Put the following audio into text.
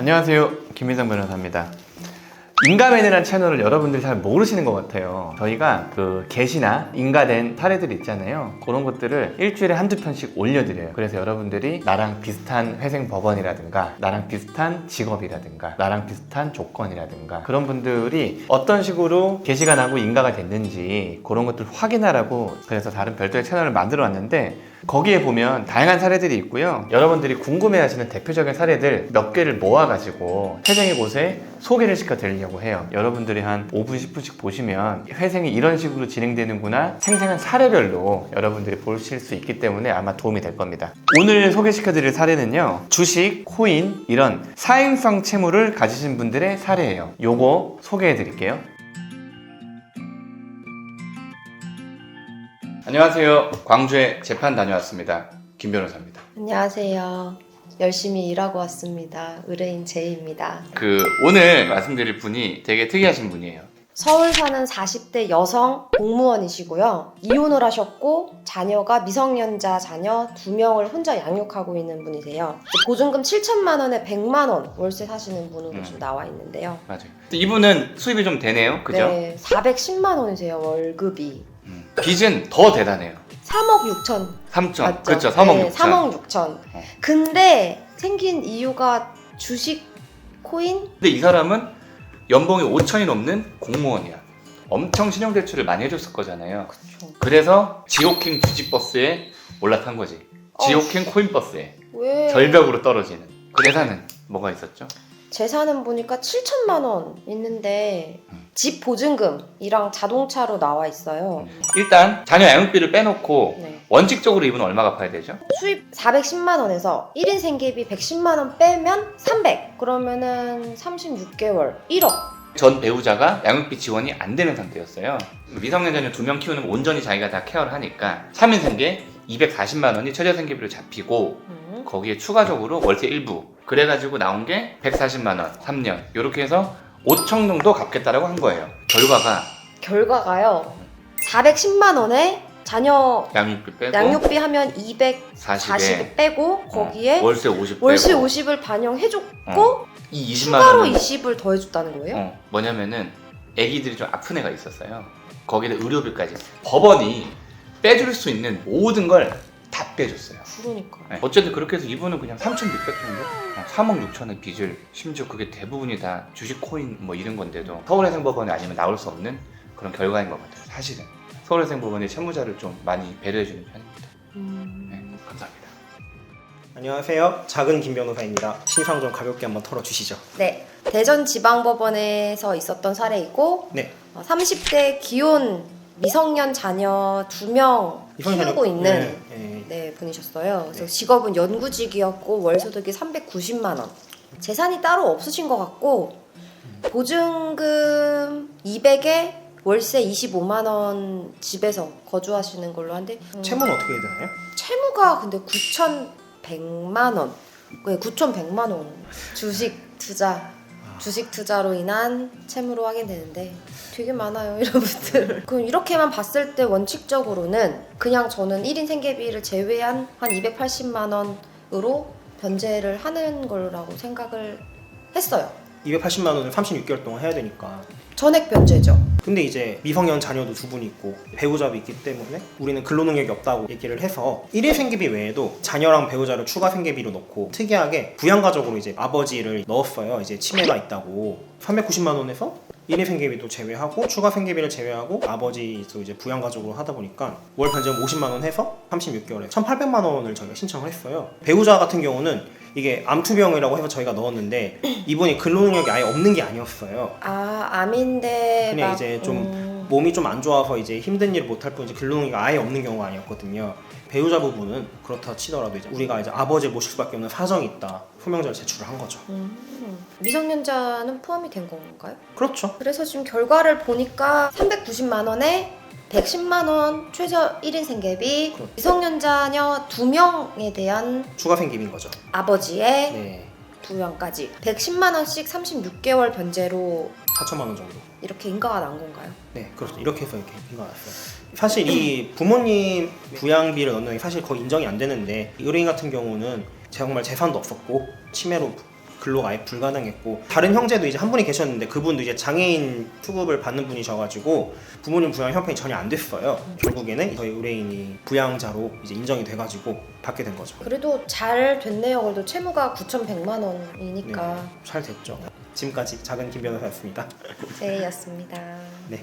안녕하세요, 김민성 변호사입니다. 인가맨이라는 채널을 여러분들이 잘 모르시는 것 같아요. 저희가 그 게시나 인가된 사례들 있잖아요. 그런 것들을 일주일에 한두 편씩 올려드려요. 그래서 여러분들이 나랑 비슷한 회생법원이라든가 나랑 비슷한 직업이라든가 나랑 비슷한 조건이라든가 그런 분들이 어떤 식으로 게시가 나고 인가가 됐는지 그런 것들 확인하라고 그래서 다른 별도의 채널을 만들어 놨는데, 거기에 보면 다양한 사례들이 있고요. 여러분들이 궁금해하시는 대표적인 사례들 몇 개를 모아가지고 회생의 곳에 소개를 시켜드리려고 해요. 여러분들이 한 5분, 10분씩 보시면 회생이 이런 식으로 진행되는구나 생생한 사례별로 여러분들이 보실 수 있기 때문에 아마 도움이 될 겁니다. 오늘 소개시켜드릴 사례는요, 주식, 코인 이런 사행성 채무를 가지신 분들의 사례예요. 요거 소개해드릴게요. 안녕하세요. 광주에 재판 다녀왔습니다. 김 변호사입니다. 안녕하세요. 열심히 일하고 왔습니다. 의뢰인 제이입니다. 오늘 말씀드릴 분이 되게 특이하신 분이에요. 서울 사는 40대 여성 공무원이시고요. 이혼을 하셨고 자녀가 미성년자 자녀 2명을 혼자 양육하고 있는 분이세요. 보증금 7천만 원에 100만 원 월세 사시는 분으로 좀 나와 있는데요. 맞아요. 이분은 수입이 좀 되네요. 그죠? 네, 410만 원이세요. 월급이. 빚은 더 대단해요. 3억 6천. 3천. 맞죠? 그렇죠. 3억 네, 6천. 3억 6천. 근데 생긴 이유가 주식, 코인? 근데 이 사람은 연봉이 5천이 넘는 공무원이야. 엄청 신용대출을 많이 해줬을 거잖아요. 그쵸. 그래서 지옥행 주식버스에 올라탄 거지. 지옥행 코인버스에. 왜? 절벽으로 떨어지는. 그 재산은 뭐가 있었죠? 재산은 보니까 7천만 원 있는데 집 보증금이랑 자동차로 나와 있어요. 일단 자녀 양육비를 빼놓고 네. 원칙적으로 이분은 얼마 갚아야 되죠? 수입 410만 원에서 1인 생계비 110만 원 빼면 300. 그러면은 36개월 1억. 전 배우자가 양육비 지원이 안 되는 상태였어요. 미성년 자녀 2명 키우는 거 온전히 자기가 다 케어를 하니까 3인 생계 240만 원이 최저 생계비로 잡히고 거기에 추가적으로 월세 일부 그래가지고 나온 게 140만 원 3년 이렇게 해서 5천 정도 갚겠다라고 한 거예요. 결과가요. 410만 원에 자녀 양육비 빼고 양육비 하면 240 빼고 거기에 월세 50 월세 빼고 50을 반영해줬고 이 20만 추가로 원은 20을 더해줬다는 거예요? 뭐냐면은 애기들이 좀 아픈 애가 있었어요. 거기다 의료비까지 법원이 빼줄 수 있는 모든 걸 다 빼줬어요. 그러니까. 네. 어쨌든 그렇게 해서 이분은 그냥 3,600 정도? 3억 6천의 빚을, 심지어 그게 대부분이 다 주식 코인 뭐 이런 건데도 서울해생법원에 아니면 나올 수 없는 그런 결과인 것 같아요. 사실은 서울해생법원이 채무자를 좀 많이 배려해주는 편입니다. 네, 감사합니다. 안녕하세요. 작은 김 변호사입니다. 신상 좀 가볍게 한번 털어주시죠. 네, 대전지방법원에서 있었던 사례이고 네. 30대 기혼 미성년 자녀 2명 키우고 있는 네, 분이셨어요. 그래서 직업은 연구직이었고 월소득이 390만 원. 재산이 따로 없으신 것 같고 보증금 200에 월세 25만 원 집에서 거주하시는 걸로 한데 채무는 어떻게 해야 되나요? 채무가 근데 9,100만 원. 네, 9,100만 원. 주식 투자로 인한 채무로 확인되는데 되게 많아요, 이런 분들. 그럼 이렇게만 봤을 때 원칙적으로는 그냥 저는 1인 생계비를 제외한 한 280만 원으로 변제를 하는 거라고 생각을 했어요. 280만 원을 36개월 동안 해야 되니까. 전액 변제죠. 근데 이제 미성년 자녀도 2분 있고 배우자도 있기 때문에 우리는 근로능력이 없다고 얘기를 해서 1인 생계비 외에도 자녀랑 배우자를 추가 생계비로 넣고 특이하게 부양가족으로 이제 아버지를 넣었어요. 이제 치매가 있다고 390만 원에서 1인 생계비도 제외하고 추가 생계비를 제외하고 아버지도 이제 부양가족으로 하다 보니까 월 변제금 50만 원 해서 36개월에 1,800만 원을 저희가 신청을 했어요. 배우자 같은 경우는 이게 암투병이라고 해서 저희가 넣었는데 이분이 근로능력이 아예 없는 게 아니었어요. 아, 암인데 그냥 막, 이제 좀 몸이 좀 안 좋아서 이제 힘든 일을 못할 뿐이지 근로능력이 아예 없는 경우가 아니었거든요. 배우자 부분은 그렇다 치더라도 이제 우리가 이제 아버지를 모실 수밖에 없는 사정이 있다. 소명자를 제출을 한 거죠. 미성년자는 포함이 된 건가요? 그렇죠. 그래서 지금 결과를 보니까 390만 원에 110만 원 최저 1인 생계비, 그렇죠. 미성년자녀 2명에 대한 추가 생기인 거죠. 아버지의 네. 부양까지 110만 원씩 36개월 변제로 4천만 원 정도. 이렇게 인가가 난 건가요? 네, 그렇죠. 이렇게 해서 이렇게 인가났어요. 사실 이 부모님 부양비를 넣는 게 사실 거의 인정이 안 되는데 의뢰인 같은 경우는 정말 재산도 없었고 치매로 근로가 아예 불가능했고 다른 형제도 이제 한 분이 계셨는데 그분도 이제 장애인 투급을 받는 분이셔가지고 부모님 부양 형편이 전혀 안 됐어요. 결국에는 저희 의뢰인이 부양자로 이제 인정이 돼가지고 받게 된 거죠. 그래도 잘 됐네요. 그래도 채무가 9,100만 원이니까. 잘 됐죠. 지금까지 작은 김 변호사였습니다. 제이였습니다. 네.